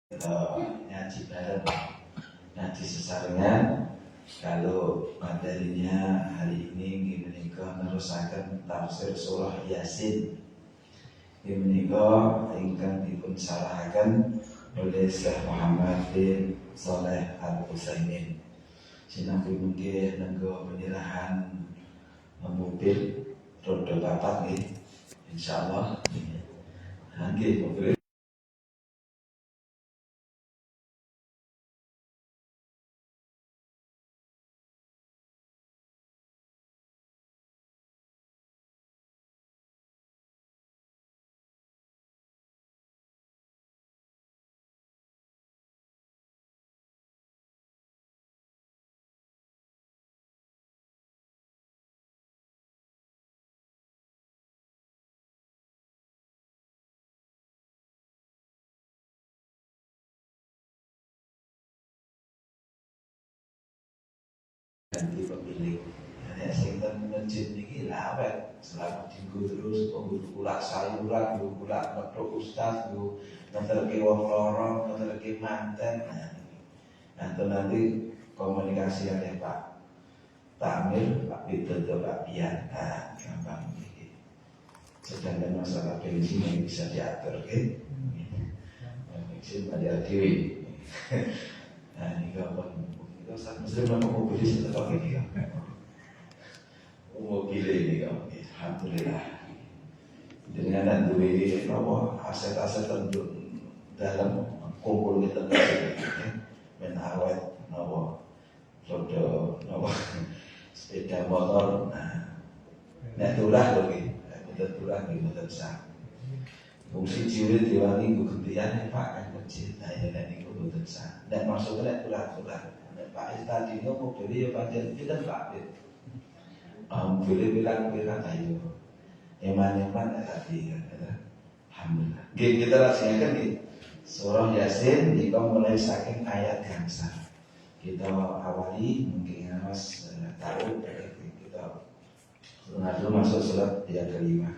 Ngaji bareng, ngaji sesarengan. Kalau materinya hari ini menika nerusaken tafsir surah Yasin. Menika ingkang dipun sarahaken oleh Syekh Muhammad bin Shalih Al-Utsaimin. Sinambi mungkin nenggo penyerahan mobil roda papat nggih. Insyaallah. Nggih, mobil ganti pemilik. Hanya sehingga masjid ini lawet selama minggu terus kulak sayuran, kulak medok ustaz, ngeterke wong lorong, ngeterke manten. Nah, itu nanti komunikasi oleh Pak Amir, Pak Widodo, Pak Bian. Nah, gampang ini. Sedangkan masalah bensin yang bisa diatur, gitu. Bensin pada Dewi. Nah, ini gampang. Ustaz Muslim mau mobil setelah ini kan? Mobil ini kan, alhamdulillah. Dengan duit nopo aset-aset untuk dalam kumpul kita men awet nopo roda nopo sepeda motor. Nah, nek turah lagi, betul turah nih betul sah. Fungsi jiwil diwangi gentian Pak kan kecil. Nah ya nek niku betul sah. Nek maksudnya nek turah. Pak tadi itu mau beli ya panjang kita Pak. Boleh bilang ayo. Eman tadi kan. Alhamdulillah. Kita rahasiakan di surah Yasin jika mulai saking ayat gangsal. Kita awali mungkin Mas tahu kita lalu masuk surat yang kelima.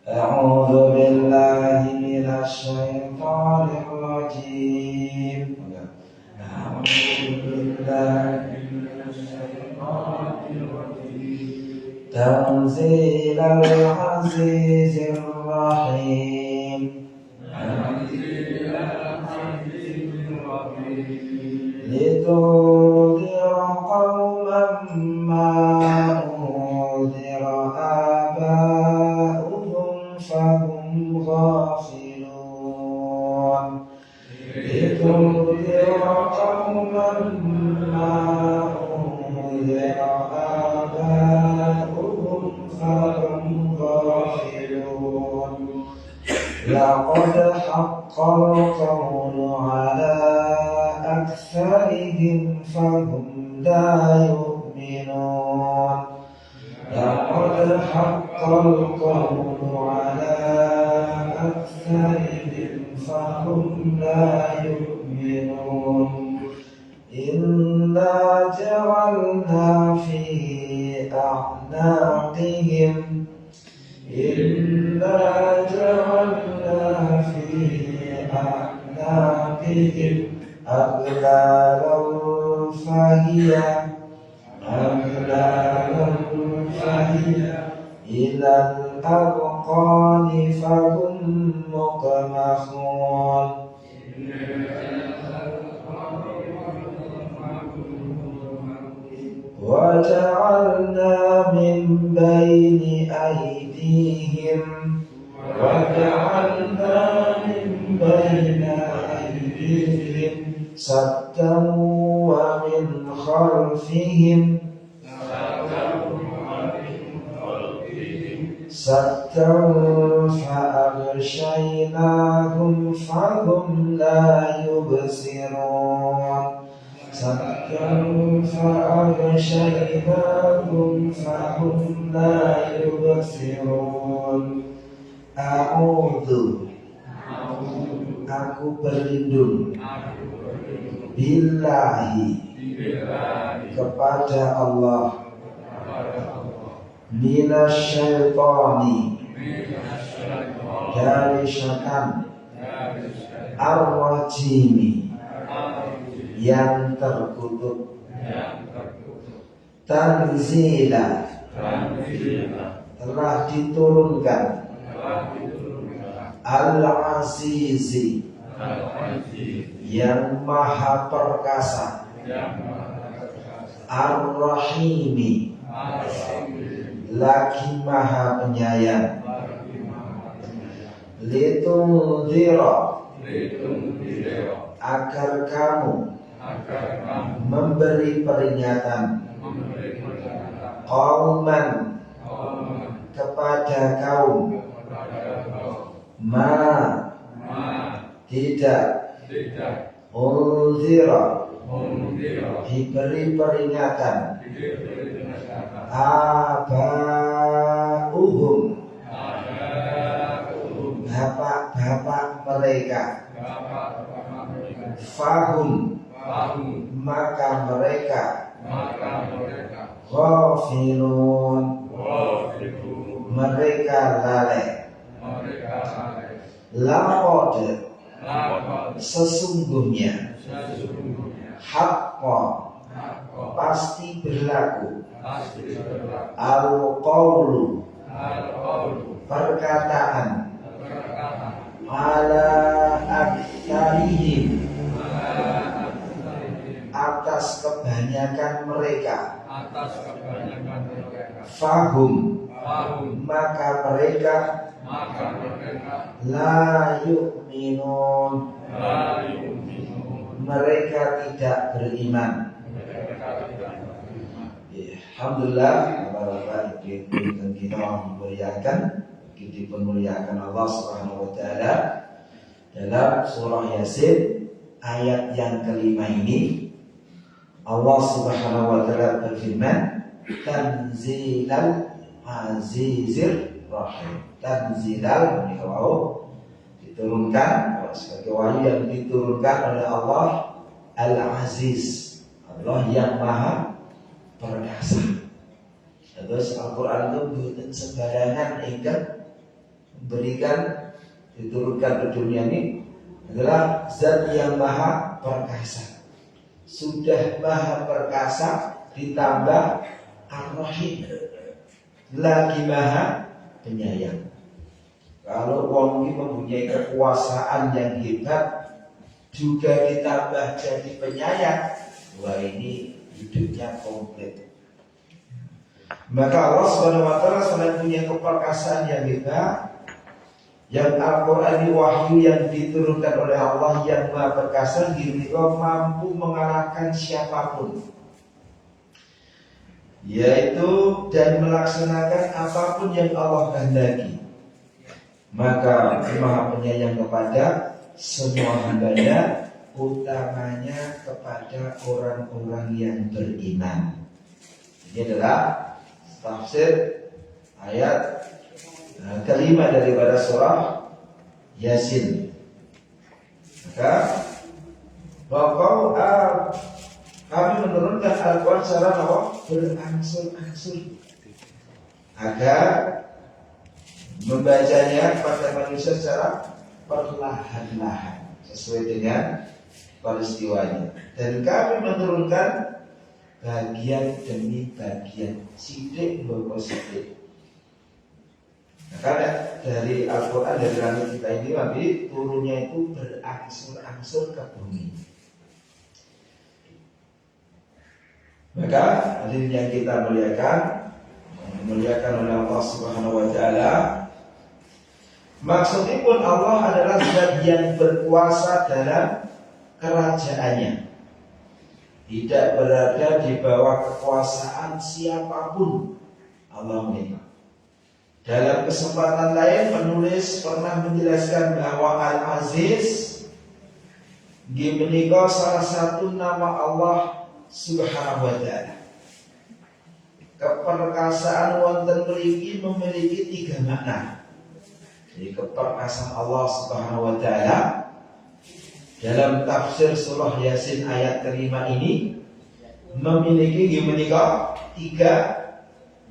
A'udzu billahi minasy syaithanir rajim. تنزيل العزيز الرحيم لتنذر قوما ما أنذر آباؤهم فهم غافلون لتنذر قوما ما أنذر آباؤهم فهم غافلون لقد حق القول على أكثرهم فهم لا يؤمنون لقد حق القول على أكثرهم فهم لا يؤمنون إنا جعلنا في أعناقهم أغلالا فهي إلى الأذقان فهم مقمحون وجعلنا من بين أيديهم سدا ومن خلفهم سدا فأغشيناهم فهم لا يبصرون فأغشيناهم فهم لا يبصرون Aku berlindung billahi kepada Allah minasyaitani dari syaitan Ar-Rajimi, yang terkutuk. Tanzila, telah diturunkan. Al-Azizi, yang maha perkasa. Ar-Rahimi, lagi maha penyayang. Litunzira, agar kamu memberi peringatan. Qauman, kepada kaum. Ma, tidak. Unzira, diberi peringatan. Abauhum, bapak-bapak mereka. Fahum, maka mereka. Ghafilun, mereka lalai. Laqad, sesungguhnya. Haqqa, pasti berlaku. Al-qawlu, perkataan. Ala aktsarihim, atas kebanyakan mereka. Fahum, maka mereka. La yu'minun, mereka tidak beriman. Alhamdulillah, Bapak-bapak Ibu kita memuliakan, dimuliakan Allah Subhanahu wa taala. Dalam surah Yasin ayat yang kelima ini Allah Subhanahu wa taala berfirman, Tanzilal Azizir Rahim. Tanzilal menikah diturunkan sebagai wahyu yang diturunkan oleh Allah Al-Aziz, Allah yang maha perkasa. Terus Al-Quran itu bukan sembarangan ingkar berikan, diturunkan ke dunia ini adalah zat yang maha perkasa. Sudah maha perkasa ditambah Ar-Rahim, lagi maha penyayang. Kalau wong ini mempunyai kekuasaan yang hebat juga ditambah jadi penyayang, wah ini hidupnya komplit. Maka Allah Subhanahu wa taala selain punya keperkasaan yang hebat, yang Al-Quran ini wahyu yang diturunkan oleh Allah yang maha perkasa, dia mampu mengalahkan siapapun, yaitu dan melaksanakan apapun yang Allah kehendaki. Maka maha penyayang kepada semua hambanya, utamanya kepada orang-orang yang beriman. Ini adalah tafsir ayat kelima daripada surah Yasin. Maka kami menurunkan Al-Quran secara berangsur-angsur agar membacanya kepada manusia secara perlahan-lahan sesuai dengan peristiwanya. Dan kami menurunkan bagian demi bagian, sidik bawa sidik. Nah, karena dari Al-Quran, dari langit kita ini tapi turunnya itu berangsur-angsur ke bumi. Maka hadirin yang kita muliakan oleh Allah Subhanahu wa taala, maksudnya pun Allah adalah zat yang berkuasa dalam kerajaannya, tidak berada di bawah kekuasaan siapapun. Allah menikah. Dalam kesempatan lain penulis pernah menjelaskan bahwa Al-Aziz menikah salah satu nama Allah Subhanahu wa ta'ala. Keperkasaan wonten mriki memiliki tiga makna. Jadi keperkasaan Allah Subhanahu wa ta'ala dalam tafsir surah Yasin ayat kelima ini memiliki tiga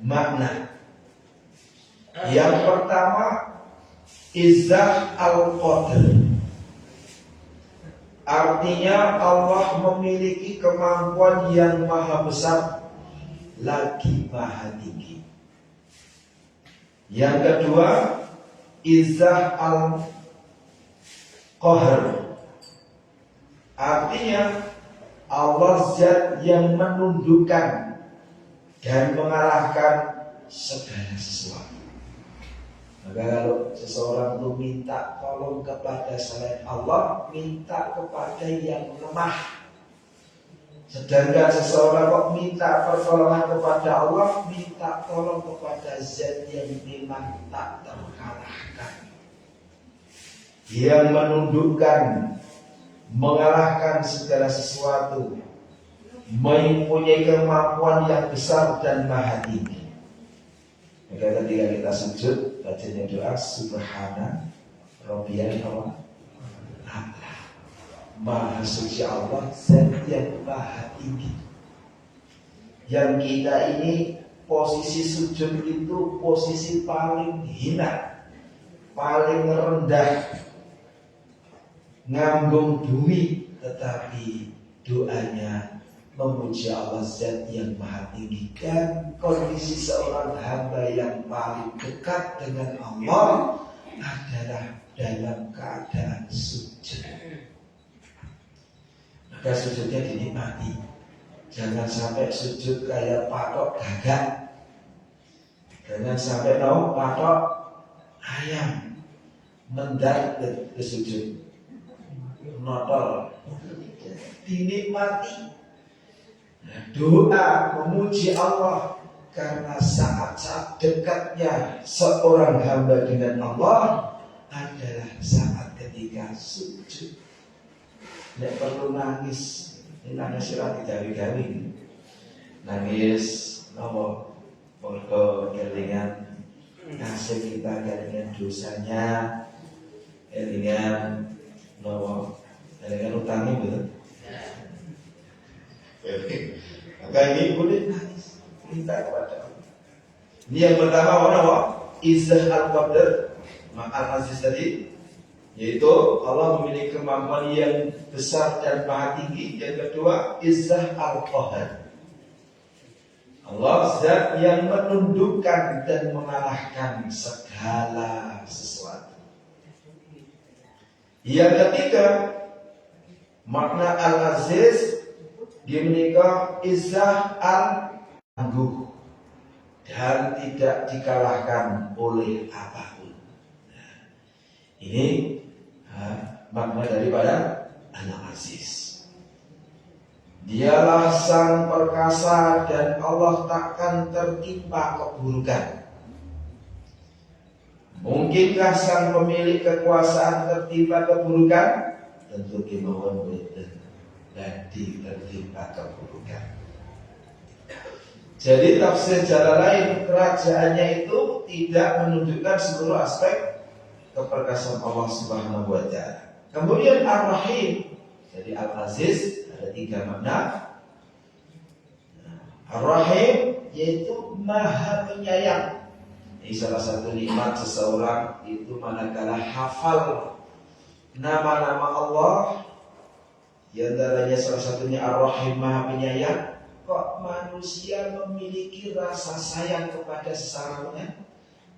makna. Yang pertama, Izzah al-Qadr, Artinya Allah memiliki kemampuan yang maha besar, lagi maha tinggi. Yang kedua, Izzah al-Qahar. Artinya Allah zat yang menundukkan dan mengalahkan segala sesuatu. Maka kalau seseorang itu minta tolong kepada selain Allah, minta kepada yang lemah. Sedangkan seseorang kok minta pertolongan kepada Allah, minta tolong kepada zat yang memang tak terkalahkan, yang menundukkan, mengalahkan segala sesuatu, mempunyai kemampuan yang besar dan maha tinggi. Maka ketika kita sujud, bacanya doa Subhana Rabbiyal A'la. Maha suci Allah, zat yang maha tinggi. Yang kita ini posisi sujud itu posisi paling hina, paling rendah, ngambung bumi, tetapi doanya memuji Allah zat yang maha tinggi. Dan kondisi seorang hamba yang paling dekat dengan Allah adalah dalam keadaan sujud. Maka sujudnya dinikmati. Jangan sampai sujud kayak patok gagak. Jangan sampai patok ayam mendak ke sujud, notol. Dinikmati. Doa memuji Allah, karena saat-saat dekatnya seorang hamba dengan Allah adalah saat ketika sujud. Tidak perlu nangis. Ini nangis sirah digawi-gawi. Nangis nopo mergo kelingan kasih kita, kelingan dosanya, kelingan nopo, kelingan utangnya, betul. Maka ini boleh nangis, minta kepada Allah. Ini yang pertama, apa? Izzah al-Qadar, al-Aziz tadi, yaitu Allah memiliki kemampuan yang besar dan maha tinggi. Yang kedua, Izzah al-Qahar. Allah zat yang menundukkan dan mengalahkan segala sesuatu. Yang ketiga, makna al-Aziz, dia menikah Izzah al-Tangguh dan tidak dikalahkan oleh apapun. Nah, ini makna daripada Al-Aziz. Dialah sang perkasa dan Allah takkan tertimpa keburukan. Mungkinkah sang pemilik kekuasaan tertimpa keburukan? Tentu kemauan beda dan tertimpa keburukan. Jadi tafsir jalan lain, kerajaannya itu tidak menunjukkan seluruh aspek keperkasaan Allah Subhanahu wa Ta'ala. Kemudian Ar-Rahim, jadi Al-Aziz ada 3 makna. Ar-Rahim yaitu Maha Penyayang. Ini salah satu nikmat seseorang itu manakala hafal nama-nama Allah, di antaranya salah satunya Ar-Rahim, Maha Penyayang. Kok manusia memiliki rasa sayang kepada sesamanya?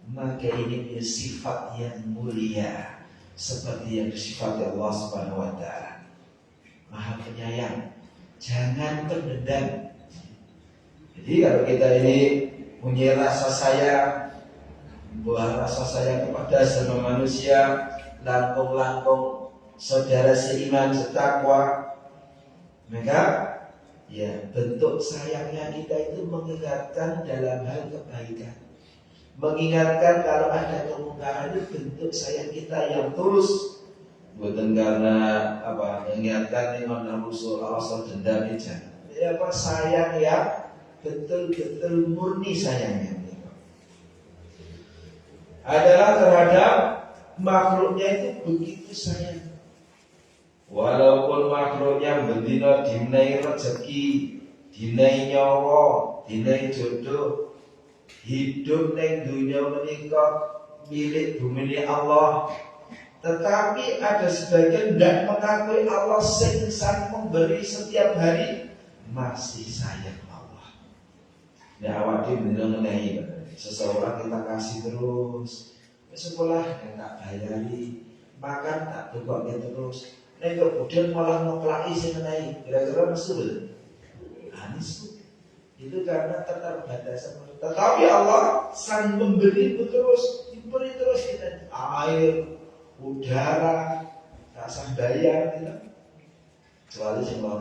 Maka ini punya sifat yang mulia, seperti yang disifati Allah Subhanahu wa Ta'ala. Maha Penyayang, jangan terdendam. Jadi kalau kita ini punya rasa sayang, buah rasa sayang kepada semua manusia, langkung-langkung saudara seiman setakwa, maka ya bentuk sayangnya kita itu mengingatkan dalam hal kebaikan, mengingatkan kalau ada kemungkaran, itu bentuk sayang kita yang tulus, bukan karena mengingatkan dengan usul asal dendam aja. Ya sayang ya betul-betul murni sayangnya adalah terhadap makhluknya itu begitu sayang. Walaupun makhluknya bendino dinai rezeki, dinai nyawa, dinai jodoh, hidup neng dunia menika milik bumi Allah, Tetapi ada sebagian tidak mengakui Allah sang memberi setiap hari, masih sayang Allah. Ya awak mengenai seseorang kita kasih terus, ke sekolah yang tak bayari, makan tak tukoknya terus, nek kemudian malah ngoklaki senenai, kira-kira mesul. Anis itu karena keterbatasan. Tetapi Allah sang memberi terus, diberi terus kita air, udara, rasa bayar, tidak. Kecuali semua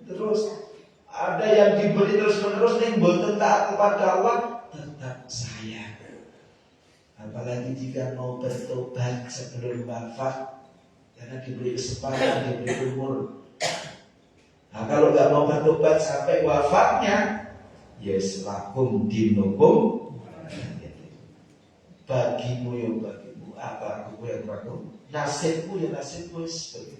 terus ada yang diberi terus-menerus yang boten taat kepada Allah tetap sayang. Apalagi jika mau bertobat sebelum wafat, karena diberi kesempatan, diberi umur. Nah kalau nggak mau bertobat sampai wafatnya, yes lakum dinukum, bagimu ya bagimu, apa aku yang aku, nasibmu ya nasibmu seperti.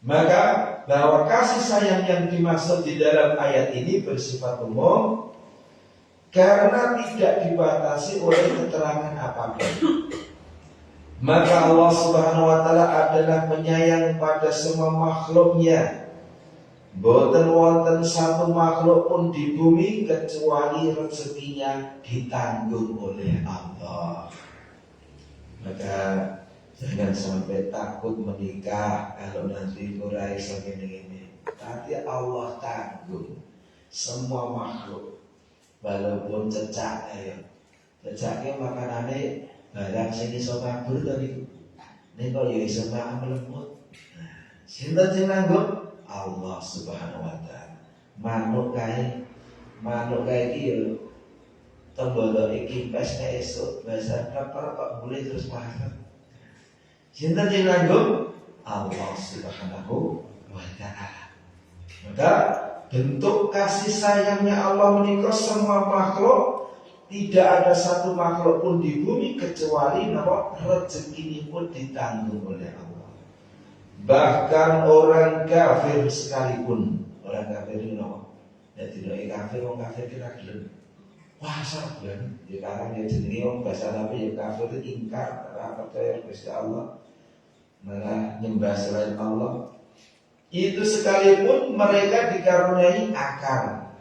Maka bahwa kasih sayang yang dimaksud di dalam ayat ini bersifat umum karena tidak dibatasi oleh keterangan apapun. Maka Allah Subhanahu wa taala adalah penyayang pada semua makhluknya. Boten wonten satu makhluk pun di bumi kecuali rezekinya ditanggung oleh Allah. Maka jangan sampai takut menikah kalau nanti kurai segini ini. Tapi Allah tanggung semua makhluk, walaupun cecak ya. Cecaknya makanannya barang sing iso kabur tadi. Nek kok ya iso makan melemut. Sinten sing nanggung? Allah Subhanahu wa taala. Manuk kae iki ya tembodo iki pas nek esuk bahasa kapar kok boleh terus makan. Sinten sing nanggung? Allah Subhanahu wa taala. Maka bentuk kasih sayangnya Allah menika semua makhluk, tidak ada satu makhluk pun di bumi kecuali rezeki pun ditanggung oleh Allah. Bahkan orang kafir sekalipun, orang kafir itu ya tidak kafir, orang kafir kira gelem. Wah sabar, ya karang ya jenenge wong bahasa Arab ya kafir itu ingkar, ora percaya kepada Allah, malah nyembah selain Allah. Itu sekalipun mereka dikaruniai akal,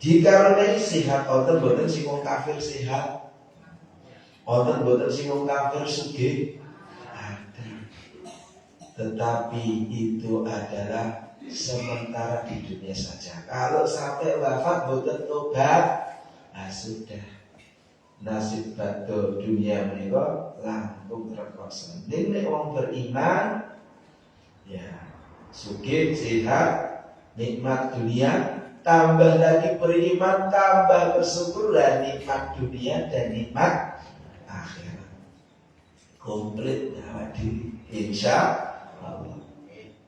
dikaruniai sehat, oten boten sing wong kafir sehat, oten boten sing wong kafir sugih, ada. Tetapi itu adalah sementara di dunia saja. Kalau sampai wafat boten tobat, sudah nasib batu dunia menika langkung rekoso. Nek wong beriman, ya sugih, sehat, nikmat dunia, tambah lagi beriman, tambah bersyukur dan nikmat dunia dan nikmat akhirat. Komplit awak diri, insya Allah.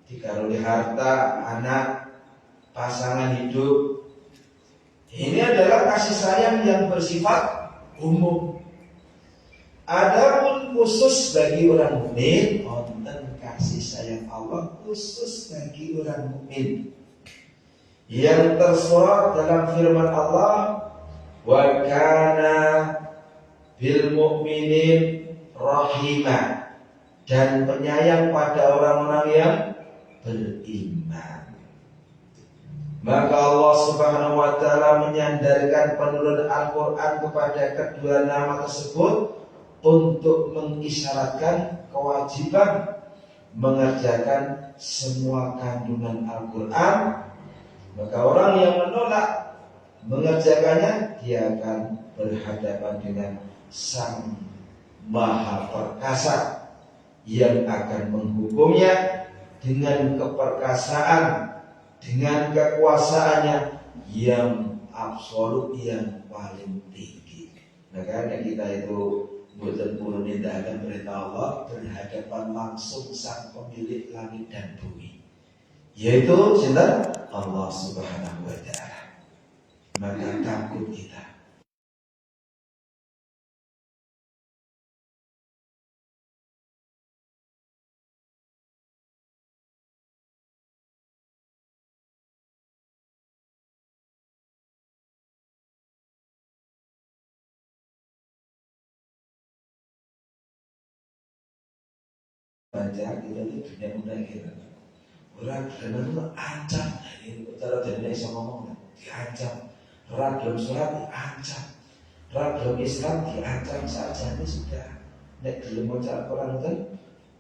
Dikaruniai harta, anak, pasangan hidup. Ini adalah kasih sayang yang bersifat umum. Adapun khusus bagi orang mukmin, wonten kasih sayang Allah khusus bagi orang mukmin yang tersurat dalam firman Allah, wa kana bil mu'minin rahimah, dan penyayang pada orang-orang yang beriman. Maka Allah Subhanahu wa taala menyandarkan penurun Al-Qur'an kepada kedua nama tersebut untuk mengisyaratkan kewajiban mengerjakan semua kandungan Al-Quran. Maka orang yang menolak mengerjakannya, dia akan berhadapan dengan Sang Maha Perkasa yang akan menghukumnya dengan keperkasaan, dengan kekuasaannya yang absolut, yang paling tinggi. Makanya kita itu boten purun nindakan perintah Allah, berhadapan langsung sang pemilik langit dan bumi, yaitu sinten? Allah Subhanahu wa taala. Maka takut kita. baca kita itu dunia muda kita. Orang gelem itu ancam, ini cara dari bisa ngomong, diancam. Orang gelem sholat diancam, orang gelem Islam diancam saja ini sudah. Nek gelem baca Al-Quran itu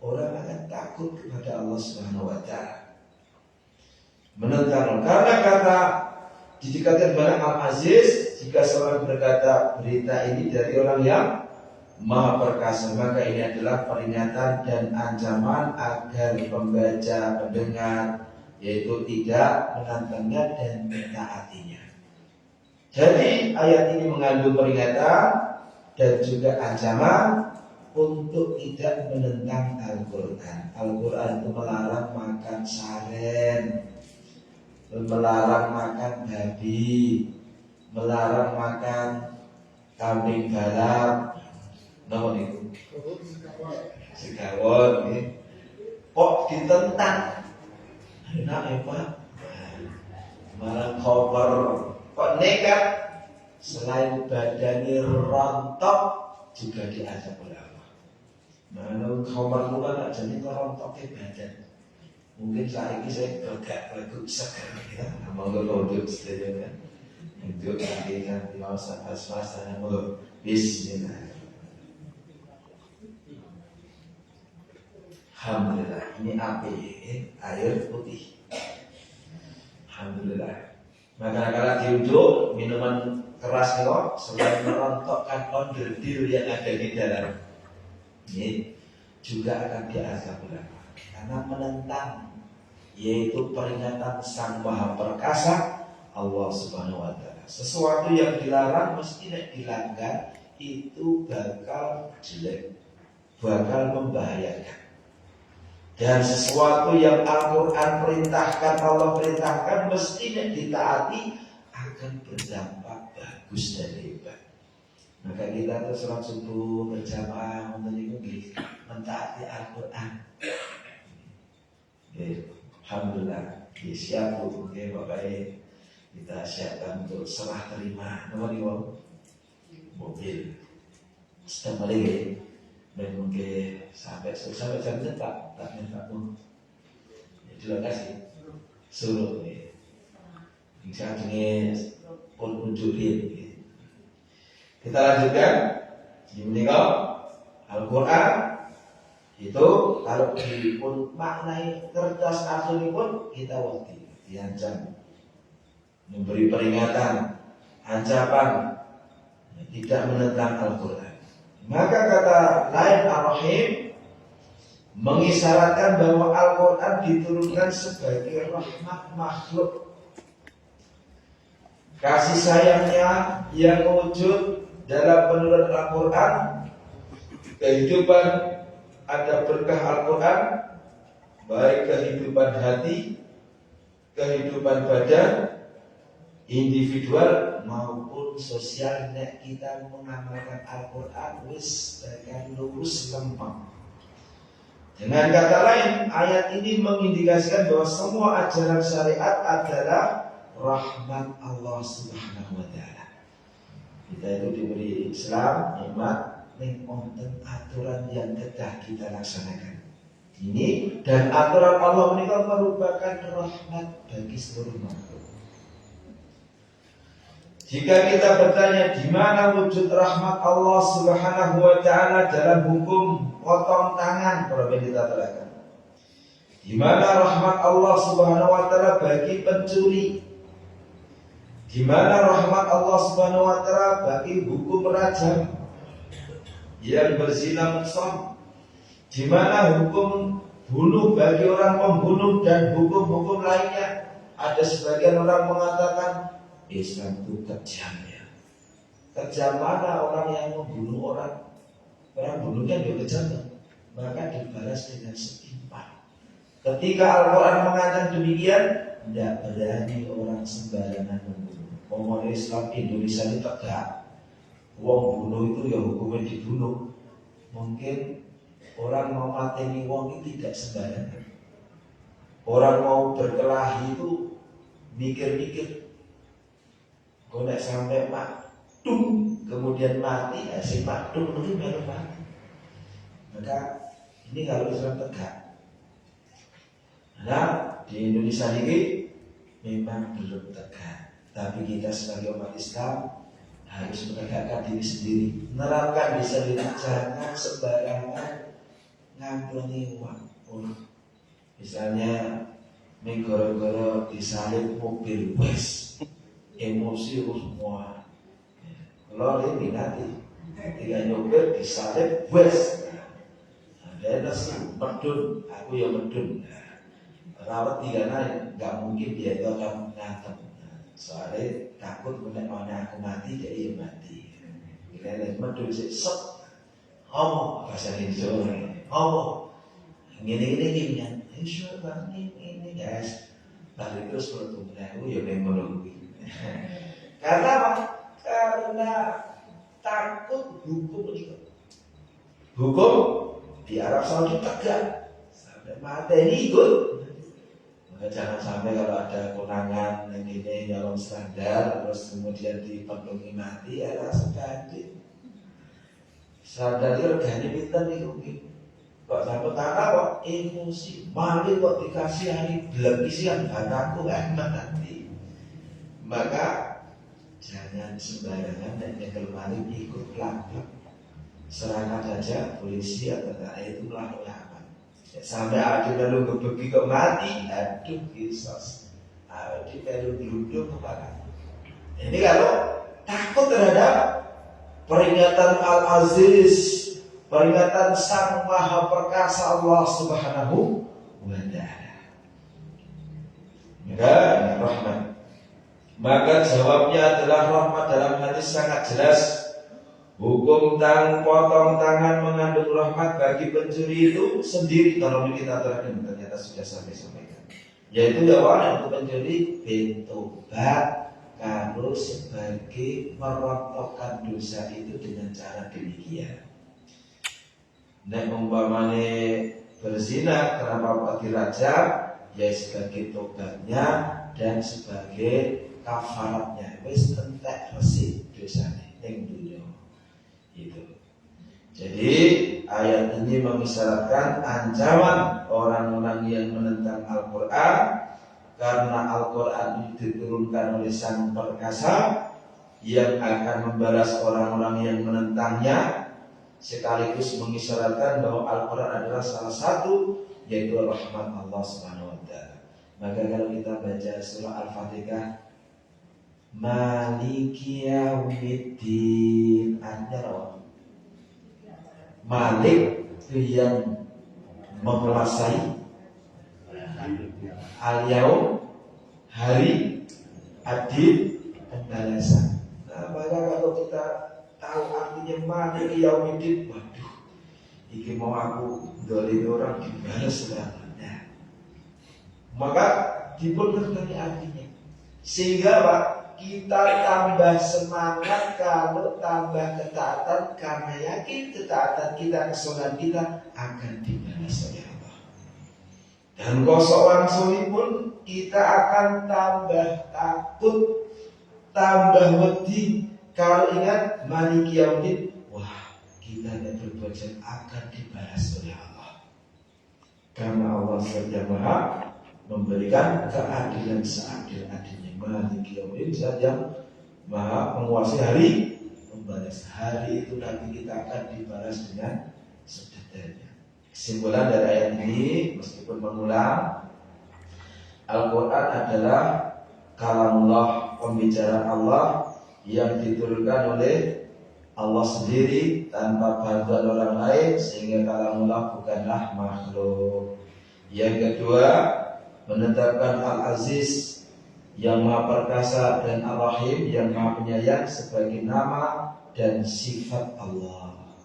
orang akan takut kepada Allah Subhanahu Wa Taala. Menentang karena kata dikatakan barang Al-Aziz, jika seorang berkata berita ini dari orang yang Maha Perkasa, maka ini adalah peringatan dan ancaman agar pembaca, pendengar, yaitu tidak menantangnya dan mentaatinya. Jadi ayat ini mengandung peringatan dan juga ancaman untuk tidak menentang Al-Quran. Al-Quran itu melarang makan saren, melarang makan babi, melarang makan kambing balap. Nama itu segawon ini kok ditentang enak Pak malah koper kok nekat selain badannya rontok juga diajak oleh Allah. Mana koper bukan aja nih rontoknya badan mungkin saat ini saya bergak lagu segar ya mau ngelodok setelahnya itu lagi kan di masa pas-pasan yang mau bismillah. Alhamdulillah, ini api, air putih. Alhamdulillah. Maka kalau diuduk minuman keras kok selain merontokkan onderdil yang ada di dalam, ini juga akan diazab ulama karena menentang, yaitu peringatan Sang Maha Perkasa Allah Subhanahu Wa Taala. Sesuatu yang dilarang mesti tidak dilanggar itu bakal jelek, bakal membahayakan. Dan sesuatu yang Al-Quran perintahkan, Allah perintahkan mestinya ditaati akan berdampak bagus dan hebat. Maka kita terus sholat subuh berjamaah mentaati Al-Quran. Alhamdulillah, siap bu, Bapak kita siapkan untuk serah terima. Nama di mobil, sedang balik. Dan mungkin sampai jam tak minta pun. Terima kasih. Suruh ni. Bisa dengan pun unjukin. Kita lanjutkan. Ini Al-Quran itu kalau dipun maknai kertas asli pun kita waktu diancam, memberi peringatan, ancaman, tidak menentang Al-Quran. Maka kata lain Ar-Rahim mengisyaratkan bahwa Al-Quran diturunkan sebagai rahmat makhluk. Kasih sayangnya yang wujud dalam penurunan Al-Quran, kehidupan ada berkah Al-Quran, baik kehidupan hati, kehidupan badan, individual maupun sosial. Nek kita mengamalkan Al-Quran wis akan lurus lempeng. Dengan kata lain, ayat ini mengindikasikan bahwa semua ajaran syariat adalah rahmat Allah Subhanahu Wa Taala. Kita itu diberi Islam, nikmat, wonten aturan yang kedah kita laksanakan. Ini dan aturan Allah ini merupakan rahmat bagi seluruh makhluk. Jika kita bertanya di mana wujud rahmat Allah Subhanahu Wa Taala dalam hukum potong tangan, perlu kita terangkan. Di mana rahmat Allah Subhanahu Wa Taala bagi pencuri? Di mana rahmat Allah Subhanahu Wa Taala bagi hukum rajam yang berzina muhsan? Di mana hukum bunuh bagi orang pembunuh dan hukum-hukum lainnya? Ada sebagian orang mengatakan Islam itu kejam ya. Kejam mana orang yang membunuh orang? Orang bunuhnya dia kejam, maka dibalas dengan setimpal. Ketika Al-Quran mengancam demikian, tidak berani orang sembarangan membunuh. Orang Islam Indonesia ini tegak. Wong bunuh itu ya hukumnya dibunuh. Mungkin orang mau mateni wong itu tidak sembarangan. Orang mau berkelahi itu mikir-mikir. Kau nak sampai makdum kemudian mati, si makdum itu baru mati. Maka Ini kalau Islam tegak. Nah, di Indonesia ini memang belum tegak. Tapi kita sebagai umat Islam harus menegakkan diri sendiri. Menerapkan disiplin, jangan sembarangan ngampuni uang. Misalnya menggoro-goro disalib mobil wes, emosi semua. Kalau ini nanti ketika nyopir disalib wes, ada nasi medun, aku yang medun. Rawat tiga naik, nggak mungkin dia itu akan ngantem. Soalnya takut mana aku mati, dia yang mati. Kita lihat medun sih, sok, homo bahasa Indonesia, homo. Gini kan, insya Allah ini guys, tapi terus bertemu ya memang. Karena apa? Karena takut hukum juga. Hukum di Arab Saudi tegak sampai mati ini ikut. Maka jangan sampai kalau ada konangan yang ini dalam standar terus kemudian dipenuhi mati ya sekali. Standar itu regane pinten niku. Kok sampai karena kok emosi, malah kok dikasih hari belum isian bataku enak nanti. Maka jangan sembarangan dan nyekel maling ikut pelanggar. Serahkan saja polisi atau TNI itu melakukan apa? Ya, sampai akhirnya lu gebeki kok mati, aduh kisos. Aduh perlu dirundung kepala. Ini kalau takut terhadap peringatan Al-Aziz, peringatan Sang Maha Perkasa Allah Subhanahu wa Ta'ala. Maka rahmat. Maka jawabnya adalah rahmat. Dalam hadis sangat jelas. Hukum potong tangan mengandung rahmat bagi pencuri itu sendiri. Kalau kita terangkan ternyata sudah sampaikan. Yaitu ya untuk pencuri bertobat kalau sebagai merontokkan dosa itu dengan cara demikian. Nek umpamane berzina kenapa kok dirajam? Ya sebagai tobatnya dan sebagai kafaratnya. Wis entek resik dosane ning dunya. Itu. Jadi ayat ini mengisyaratkan ancaman orang-orang yang menentang Al-Qur'an karena Al-Qur'an diturunkan oleh Sang Perkasa yang akan membalas orang-orang yang menentangnya. Sekaligus mengisyaratkan bahwa Al-Quran adalah salah satu yaitu rahmat Allah Subhanahu wa Ta'ala. Maka kalau kita baca surah Al-Fatihah, Maliki Yaumiddin, artinya apa? Malik yang menguasai, Al-Yaum hari adil pembalasan. Nah, maka kalau kita tahu artinya Malik Yaumiddin, waduh, iki mau aku dolimi orang dibalas selamanya. Maka diperkenalkan artinya, sehingga Pak kita tambah semangat kalau tambah ketaatan karena yakin ketaatan kita, kesolat kita akan dibalas oleh Allah. Dan kosong suri pun kita akan tambah takut, tambah wedi. Kalau ingat Maliki Yaumiddin, wah kita yang berbuat jahat akan dibalas oleh Allah. Karena Allah saja Maha memberikan keadilan seadil-adilnya. Maliki Yaumiddin saja Maha menguasai hari membalas. Hari itu nanti kita akan dibalas dengan sedetailnya. Kesimpulan dari ayat ini, meskipun mengulang, Al-Quran adalah kalamullah, pembicaraan Allah yang diturunkan oleh Allah sendiri tanpa bantuan orang lain, sehingga kalamullah bukanlah makhluk. Yang kedua, menetapkan Al-Aziz yang Maha Perkasa dan Ar-Rahim yang Maha Penyayang sebagai nama dan sifat Allah.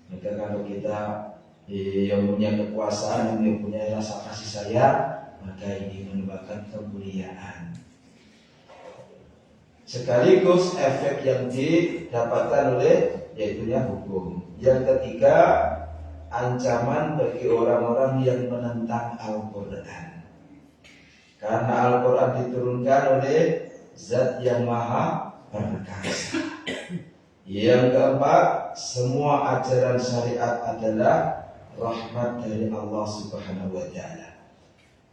Maka kalau kita yang punya kekuasaan, yang punya rasa kasih sayang, maka ini merupakan kemuliaan. Sekaligus efek yang didapatkan oleh yaitunya hukum. Yang ketiga, ancaman bagi orang-orang yang menentang Al-Quran. Karena Al-Quran diturunkan oleh Zat yang Maha Perkasa. Yang keempat, semua ajaran syariat adalah rahmat dari Allah Subhanahu wa Ta'ala.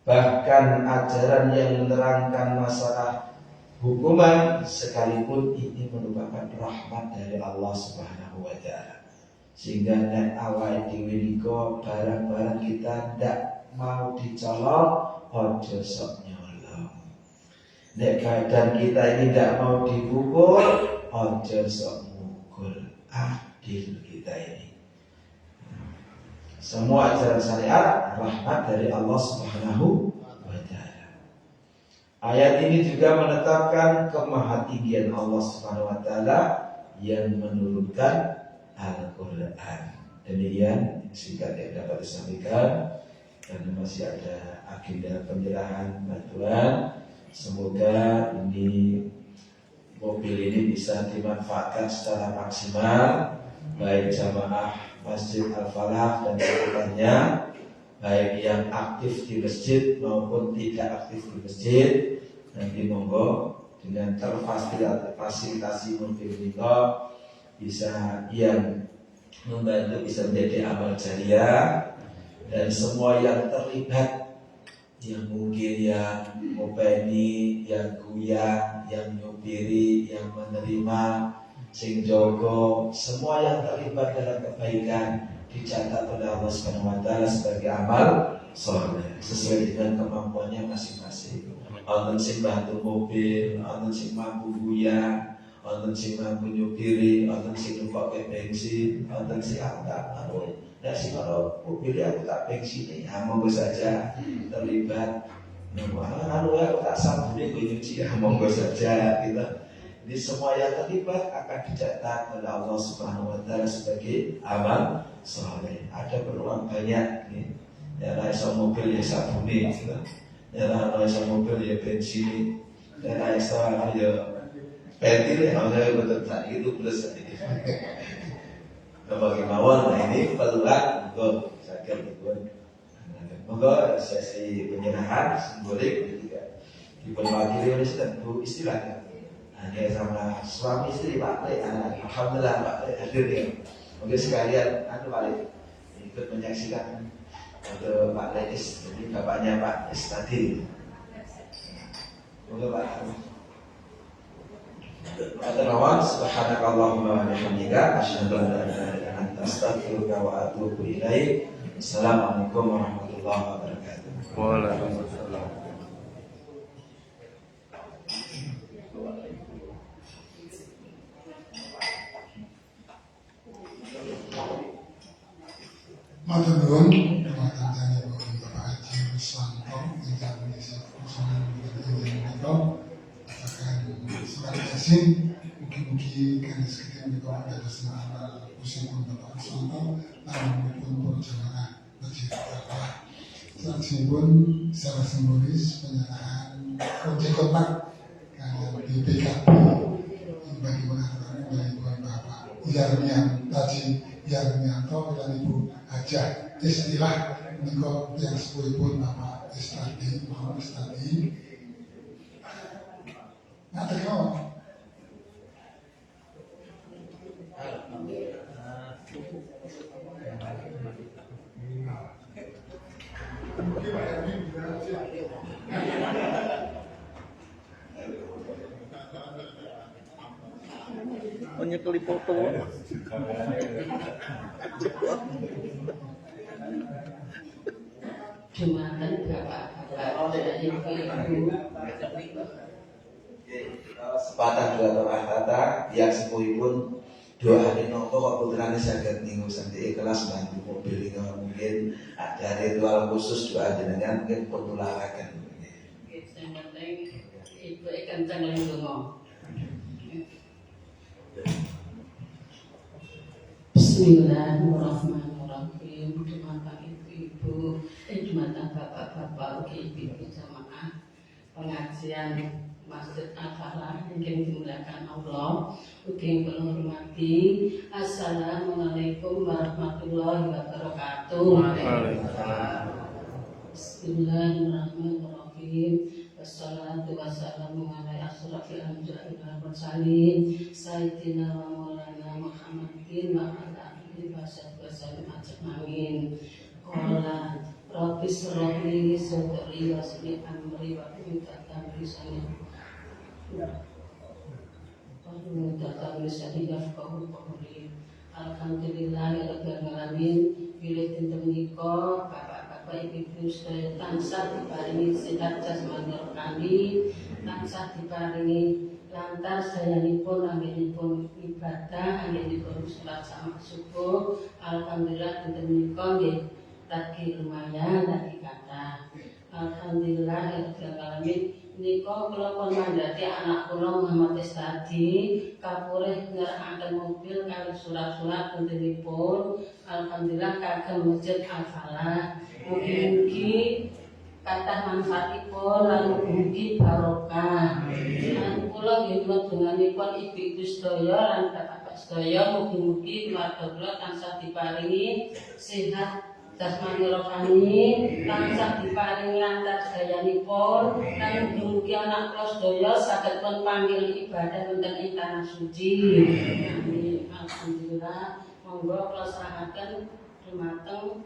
Bahkan ajaran yang menerangkan masalah hukuman sekalipun ini merupakan rahmat dari Allah Subhanahu wa Ta'ala. Sehingga nek awake dhewe nika barang-barang kita ndak mau dicolok, ojo sok nyolong. Nek badan kita ini ndak mau dipukul, ojo sok mukul. Adil kita ini. Semua ajaran syariat rahmat dari Allah Subhanahu wa Ta'ala. Ayat ini juga menetapkan kemahatinggian Allah Subhanahu wa Ta'ala yang menurunkan Al-Quran. Demikian singkat yang dapat disampaikan, karena masih ada agenda penyerahan bantuan. Semoga ini mobil ini bisa dimanfaatkan secara maksimal, baik jamaah Masjid Al-Falah dan sekitarnya, baik yang aktif di masjid maupun tidak aktif di masjid. Nanti monggo dengan terfasilitasi mobil ini bisa yang membantu bisa menjadi amal jariah, dan semua yang terlibat, yang mungkin yang ngopeni, yang goyang, yang nyupiri, yang menerima, sing jogo, semua yang terlibat dalam kebaikan dicatat oleh Allah Subhanahu wa Ta'ala sebagai amal soleh sesuai dengan kemampuannya masing-masing. Wonten sing bantu mobil, wonten sing mampu goyang, wonten sing mampu nyupiri, wonten sing numpak bensin, wonten sing angkat nek sing ora mobil aku tak bensin ya monggo saja terlibat. Aku tak sambune go nyuci ya monggo saja gitu. Jadi semua yang terlibat akan dicatat oleh Allah Subhanahu wa Ta'ala sebagai amal saleh. Ada peluang banyak nih. Ya iso mobil ya sabune gitu. Ya iso mobil ya bensin. Ya iso ya pentil ya oleh betul tadi itu plus tadi. Bagi mawon, nah ini peluang monggo sakit dipun. Monggo sesi penyerahan simbolik ketika diperwakili oleh Bu istilahnya. Hanya sama suami istri Pak Le, alhamdulillah Pak Le hadir ya. Mungkin sekalian Pak Le ikut menyaksikan untuk Pak Le Is, jadi bapaknya Pak Is tadi. Monggo Pak. Atas subhanakallahumma wa bihamdika asyhadu an la ilaha illa anta astaghfiruka wa atubu ilaik. Assalamualaikum warahmatullahi wabarakatuh. Waalaikumsalam. Matur nuwun dumateng danipun Bapak Haji Ruswanto ingkang mengisi personel menika akan surat Yasin. Mugi-mugi garis kita menika dados amal usipun Bapak Ruswanto lan pun para jamaah Masjid Al-Falah. Salajengipun secara simbolis penyerahan kunci kontak kalian BPKB bagi pengaruh dari Bapak Yarmian Taji Yarmianto dan Ibu Hajah istilah menika yang sepuhipun Bapak Istadi Muhammad Istadi. Ngaten kok. Menyekeli foto. Jumatan bapak-bapak dan ibu-ibu. Sepatah dua orang kata yang sepuhipun doa hari nopo kok putrane saged ningu santi ikhlas bantu mobil ini mungkin ada ritual khusus doa jenengan mungkin penularaken. Yang penting ibu kencang lindungo. Bismillahirrahmanirrahim. Dumateng ibu-ibu, dumateng bapak-bapak, ibu-ibu jamaah pengajian Masjid Al-Falah yang dimuliakan Allah, yang penuh hormati. Assalamualaikum warahmatullahi wabarakatuh. Bismillahirrahmanirrahim. Wassalatu wassalamu ala asyrafil anbiya'i wal mursalin sayyidina wa maulana Muhammadin wa ala alihi di bahasa macam angin. Kola Robis Robi Sodri Wasmi Amri Waktu Tatamri Sanya Waktu Tatamri Sanya Yafkahu Pahuli Alhamdulillah ya Rabbil Alamin. Bila tentu menikah bapak-bapak ibu-ibu sedaya tansah diparingi sehat jasmani rohani, tansah diparingi lantar sayanipun anggenipun ibadah, anggenipun salat sama subuh. Alhamdulillah tentu menikah nggih lagi lumayan, lagi kata. Alhamdulillah ya Rabbil Alamin. Niko kula pun mandhati anak kula Muhammad Estadi kapurih nyerahkan mobil kali surat-surat pentingipun. Alhamdulillah kagem masjid Al-Falah. Mugi-mugi kathah manfaatipun lan mugi barokah. Lan kula nggih donganipun ibu-ibu sedaya lan bapak-bapak sedaya mugi-mugi keluarga kula tansah diparingi sehat jasmani rohani, tansah diparingi lantar sedayanipun, lan mugi-mugi anak kula sedaya saged pun panggil ibadah wonten ing tanah suci. Amin. Alhamdulillah. Monggo kula serahaken dumateng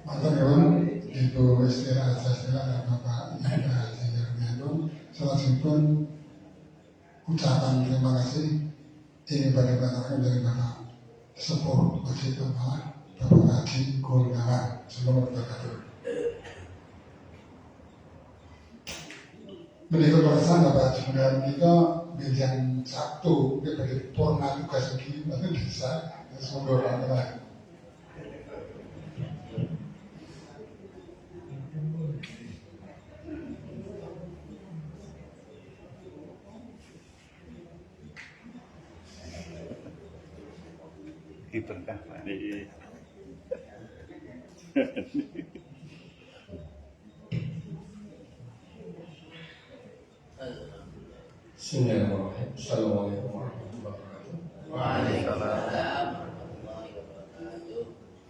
Matur Ibu Istirahat Sasila dan Bapak Ibu Haji Yarmianto. Selanjutnya ucapan terima kasih ini pada dari Bapak Sepuh Masjid Al-Falah, Bapak Haji Kurniawan. Semoga berkah. Berikut perasaan Bapak Haji Kurniawan kita bincang Sabtu diberi purna tugas ini bisa. Semoga berkah. Berkah Pak. Bismillahirrahmanirrahim. Assalamualaikum warahmatullahi wabarakatuh. Waalaikumsalam warahmatullahi wabarakatuh.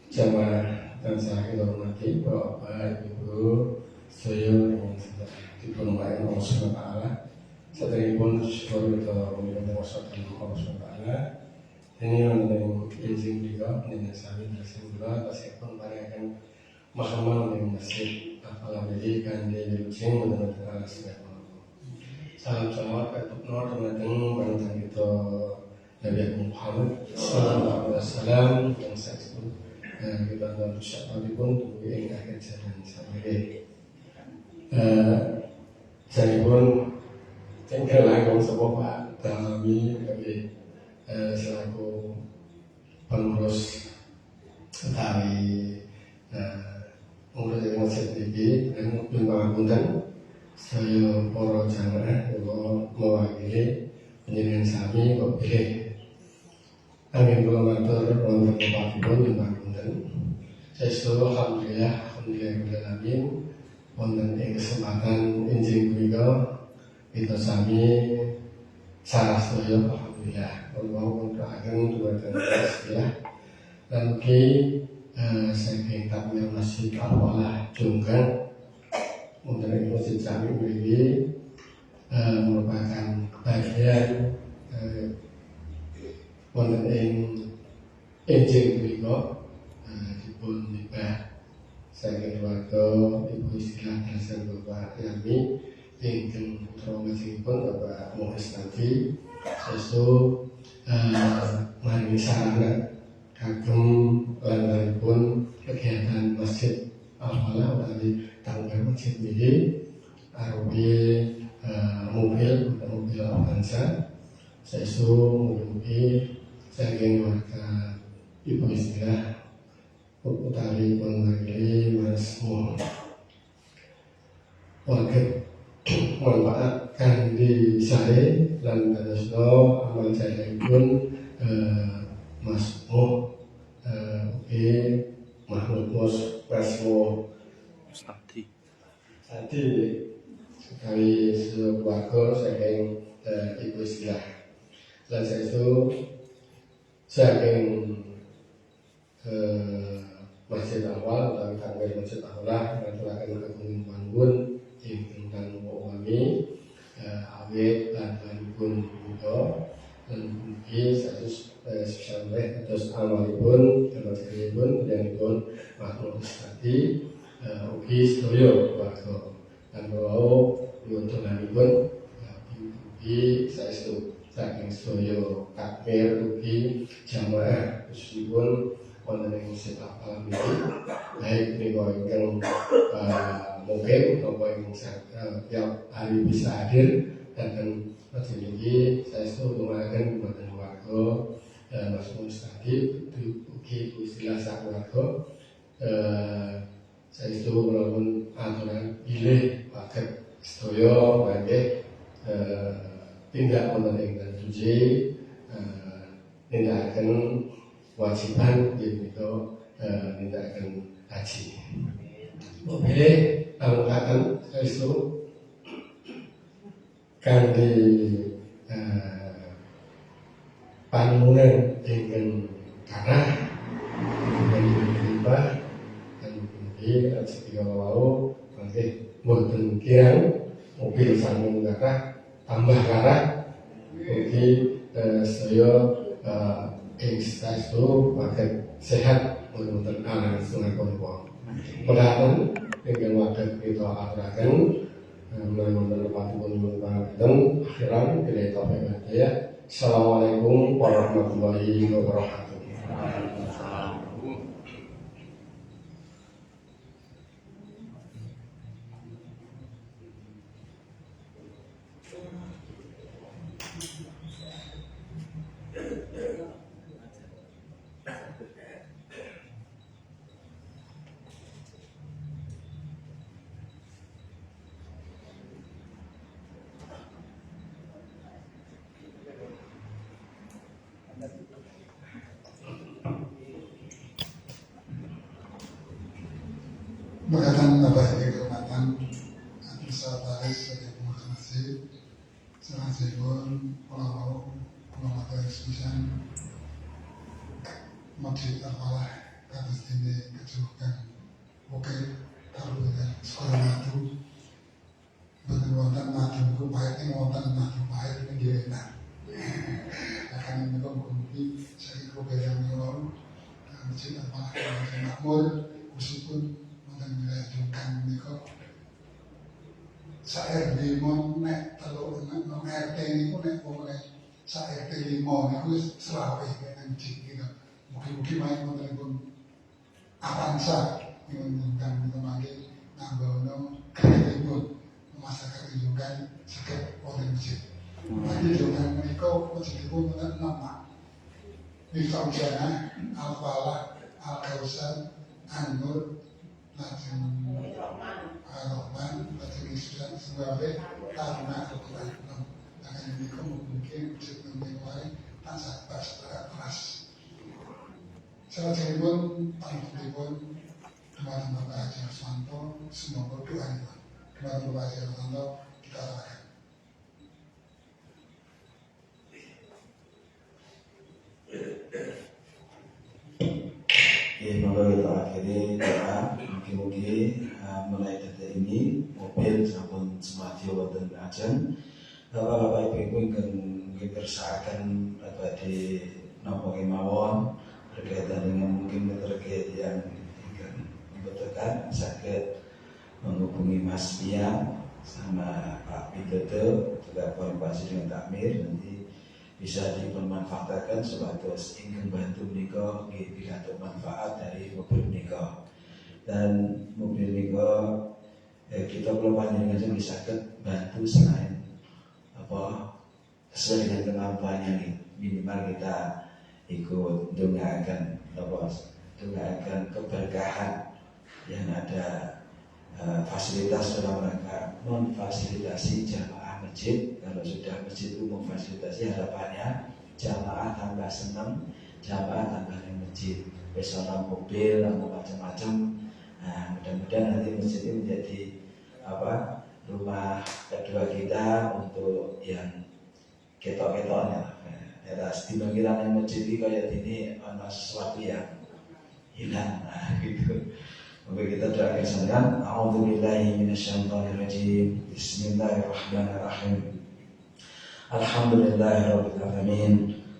Jamaah dan saya hormati Bapak Ibu saya yang sudah diperlukan Allah Subhanahu wa taala. Satripun syukur kita menyembah Allah Subhanahu wa taala. Ini yang izin juga dengan sami dasar juga kasihpun paringaken mahkamah yang masjid Al-Falah kan di Lucing benar-benar sudah. Salam selamat untuk nur teman-teman bangsa kita Nabi Muhammad sallallahu alaihi wasallam yang sakit kita dalam syafaat pun tunggu yang akhir zaman sampai saya pun tinggal langsung sebuah Pak kami selaku pengurus dari pengurus dari masjid ini dan Lingkungan Punten. Saya para jamaah mewakili penjenengan sami kok pilih angin kula matur wonten bapakipun Lingkungan Punten. Saestu alhamdulillah alamin wonten ing kesempatan injing punika kita sami sarasaya alhamdulillah kula wonten dumateng istilah lan ki saking takmir Masjid Al-Falah Jonggrang untuk Masjid Jami ini merupakan bagian wonten ing enjing punika dipun nibah saking keluarga Ibu Istilah Dasar Bapak Yami ingkang putra masihipun Bapak Muhammad Nabi sesu maringi sarana kagem lantaripun kegiatan Masjid Alhamdulillah dari tanggal masjid ini arupi mobil Avanza. Saya mungkin saya ingin maka ibu istilah utari mengenai Mas warga manfaatkan di saya dan terusno amal saya pun Mas Mahmud Masmo tadi sekali keluarga saya ibu istilah dan saya ingin masjid awal dan tanggal masjid awal mengaturakan kegunaan bangun tentang kami awet dan pun juga dan mungkin saya sampai atas amalipun termasukipun dan pun makhluk tadi ugi sedoyo keluarga dan kalau untuk kami pun ugi saya saking sedoyo takmir ugi jamaah meskipun wonten ing sepak alam ini baik menika ingkang mungkin atau yang tiap hari bisa hadir dan masjid ini saya mengatakan kepada keluarga Mas Mustadi ugi istilah sak keluarga saya melakukan aturan pilih paket sedaya bagi tindak wonten ing suci nindakaken wajiban yaitu nindakaken haji. Pilih angkatan itu kanthi panuwun ingkang karah limpah dan kemudian sedaya wau mangke boten kirang mobil sanggung karah tambah karah ugi saya ekstras itu pakai sehat untuk anak sungai Konwong. Pedatan dengan wadah kita aturakan melalui tempat pun akhiran kita tahu ya. Assalamualaikum warahmatullahi wabarakatuh. Berkatan Bapak Ibu kehormatan Abdul Taris sebagai pengusaha masjid, selanjutnya pengamat diskusi masjid Al-Falah kados dene kejukan oke kalau dengan sekolah madu betul wonten madu ku baik ing wonten madu baik ning enak akan menika mugi saya kebayang menawa masjid Al-Falah makmur meskipun mengajukan niku saya RT nek telu nang RT niku nek oleh saya RT 5 niku selawe nang gitu. Mungkin main wonten pun Avanza menunjukkan kita mangke nambahono kreditipun masyarakat tunjukkan sakit wonten masjid. Lagi tunjukkan menika masjidipun wonten 6 Misalnya Al-Falah, Al-Kausar, An-Nur, lajeng Ar-Rahman, lajeng Islam sebagai Taruna Al-Quran. Akan menika mungkin masjid menika tansah keras. Salajengipun panjenenganipun dumateng Bapak Haji Rusmanto, semoga doanipun dumateng Bapak Haji Rusmanto kita aturaken. Ya, maka kita akhiri doa. Mungkin mulai dari ini mobil sampun semati wonten ajeng. Bapak-bapak ibu ingkang mungkin kersakaken badhe napa kemawon berkaitan dengan mungkin terkait yang ingin membutuhkan sakit menghubungi Mas Piang sama Pak Widodo juga komunikasi dengan takmir nanti bisa dimanfaatkan sebagai ingin bantu menika pidato manfaat dari mobil menika. dan mobil niku kita kalau panjenengan sing bisa bantu selain apa sesuai dengan kemampuannya nih, minimal kita ikut doakan doakan keberkahan yang ada fasilitas dalam rangka memfasilitasi jamaah masjid. Kalau sudah masjid itu memfasilitasi, harapannya jamaah tambah senang, jamaah tambah yang masjid, besokan mobil, macam-macam. Nah, mudah-mudahan nanti masjid ini menjadi rumah kedua kita untuk yang ketok-ketoknya. Ya, dimanggilan yang masjid ini kayak ini ada sesuatu yang hilang. Nah, gitu. Maka kita doakan sekalian. A'udzubillahi minasyaitonirrajim. Bismillahirrahmanirrahim. Alhamdulillahirabbil alamin.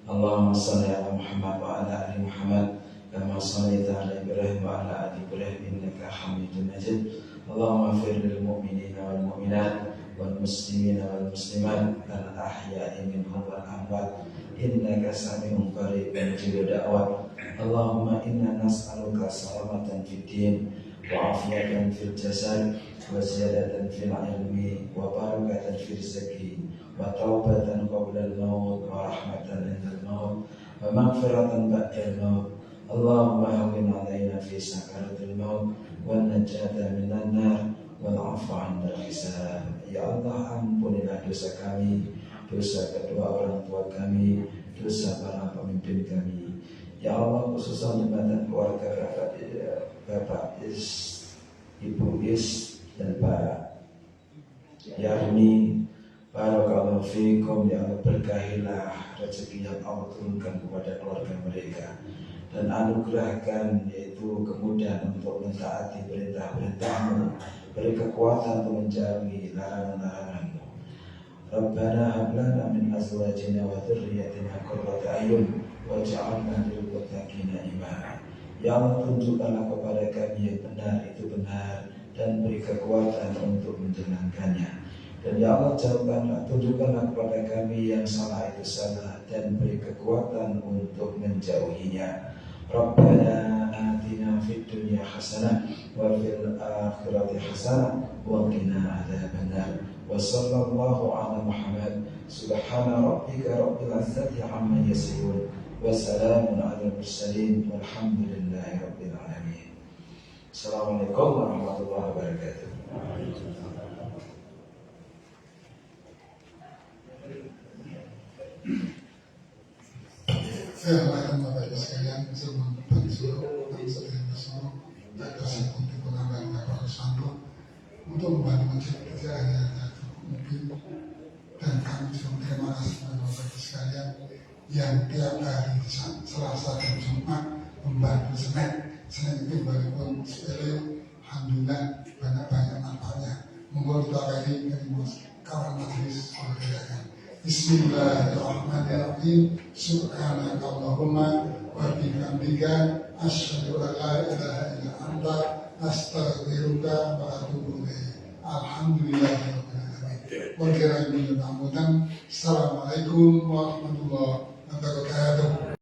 Allahumma shalli ala Muhammad wa ala ali Muhammad kama shallaita ala Ibrahim wa ala ali Ibrahim innaka Hamidum Majid. Allahumma ighfir lil mu'minina wal mu'minat wal muslimina wal muslimat al ahya'i minhum wal amwat innaka sami'un qaribun mujibud da'wat. Allahumma inna nas'aluka salamatan fid din wa afiyatan fil jasad wa ziyadatan fil ilmi wa barakatan fil rizqi wa taubatan qabla al-maut wa rahmatan 'inda al-maut wa maghfiratan ba'da al-maut. Allahumma hawwin 'alaina fi sakaratil maut wa najata minan nar wal 'afwa 'inda al-hisab. Ya Allah, ampunilah dosa kami, dosa kedua orang tua kami, dosa para pemimpin kami. Ya Allah, khususnya jembatan keluarga Bapak Is, Ibu Is, dan Pak Yarni. Barakallahu fiikum. Ya Allah, berkahilah rezeki yang Allah turunkan kepada keluarga mereka, dan anugerahkan yaitu kemudahan untuk mentaati perintah-perintahmu, beri kekuatan untuk menjauhi larangan-laranganmu. Rabbana hab lana min azwajina wa dhurriyyatina qurrata a'yun waj'alna lil muttaqina imama. Ya Allah, tunjukkanlah kepada kami yang benar itu benar dan beri kekuatan untuk menjalankannya. Dan ya Allah, tunjukkanlah kepada kami yang salah itu salah dan beri kekuatan untuk menjauhinya. Rabbana atina fid dunya hasanah wa fil akhirati hasanah wa qina adzabannar. Wa sallallahu ala Muhammad. Subhana rabbika rabbil izzati amma yasifun. Wa salamun ala mursalin walhamdulillahi rabbil alamin. Assalamualaikum warahmatullahi wabarakatuh. Saya harapkan Bapak Ibu sekalian semua pensuruh dan setelah disuruh Dr. Seputi Pengambilan Bapak Santo untuk membantu masjid kita yang mungkin, dan kami juga terima kasih kepada Bapak Ibu sekalian yang tiap hari Selasa dan Jumat membantu Senin itu walaupun sepele, alhamdulillah banyak manfaatnya. Monggo kita ini dari kawan majelis berkaitan. Bismillahirrahmanirrahim. Subhanakallahumma wa bihamdika asyhadu an la ilaha illa anta astaghfiruka wa atubu ilaik. Alhamdulillahirabbil alamin. Wa kira'il mudan. Assalamualaikum warahmatullahi wabarakatuh.